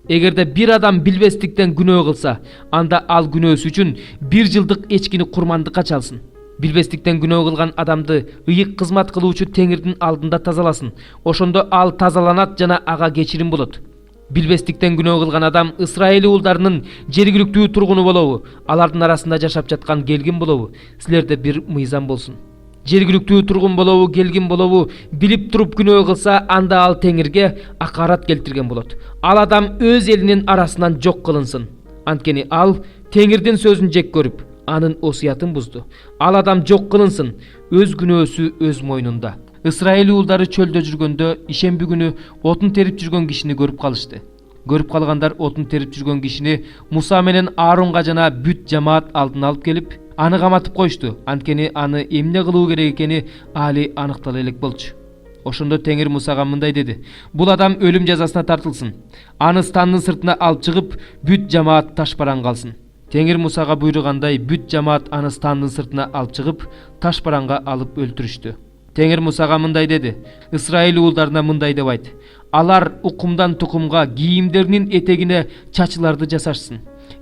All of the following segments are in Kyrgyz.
Эгерде bir адам билбестиктен күнөө кылса, анда ал күнөөсү үчүн 1 жылдык эчкини курмандыкка чалсын. Билбестиктен күнөө кылган адамды ыйык кызмат кылуучу Теңирдин алдында тазаласын. Ошондо ал тазаланат жана ага кечирим болот. Билбестиктен күнөө кылган адам Исраил уулдарынын жергиликтүү тургуну болобу, алардын арасында жашап жаткан келгин болобу, силерде бир мыйзам болсун. Жергиликтүү тургун болобу, келгин болобу, билип туруп күнөө кылса, анда ал Теңирге акарат келтирген болот. Ал адам өз элинин арасынан жок кылынсын. Анткени ал Теңирдин сөзүн жек көрүп, анын осуятын бузду. Ал адам жок кылынсын, өз күнөөсү өз мойнунда. Исраил уулдары чөлдө жүргөндө ишемби күнү отун терип жүргөн кишини көрүп калышты. Көрүп калгандар отун терип жүргөн кишини Муса менен Ааронга жана бүт жамаат алдына алып келип, аны каматып коюшту. Анткени аны эмне кылуу керек экени али аныктала элек болчу. Ошондо Теңир Мусага мындай деди: "Бул адам өлүм жазасына тартылсын. Аны стандын сыртына алып чыгып, бүт жамаат ташбаран калсын." Теңир Мусага буйругандай бүт жамаат аны стандын сыртына алып чыгып, ташбаранга алып өлтүрүштү. Теңир Мусага мындай деди: "Исраил уулдарына мындай деп айт: алар укумдан тукумга кийимдеринин этегине чачыларды жасашсын.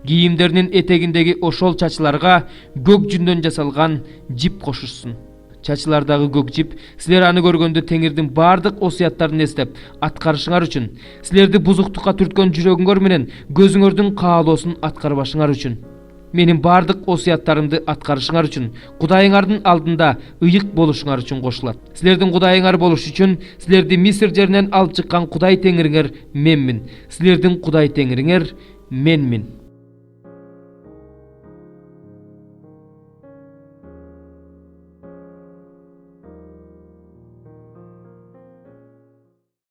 Кийимдеринин этегиндеги ошол чачыларга көк жүндөн жасалган жип кошушsun. Чачылардагы көк жип силер аны көргөндө Теңирдин бардык осуяттарын эстеп аткарышыңар үчүн, силерди бузуктукка түрткөн жүрөгүңөр менен көзүңөрдүн каалоосун аткарбашыңар үчүн, менин бардык осуяттарымды аткарышыңар үчүн, Кудайыңардын алдында ыйык болушуңар үчүн кошулат. Силердин Кудайыңар болуш үчүн силерди Мисир жеринен алып чыккан Кудай Теңириңер менмин. Силердин Кудай Теңириңер менмин."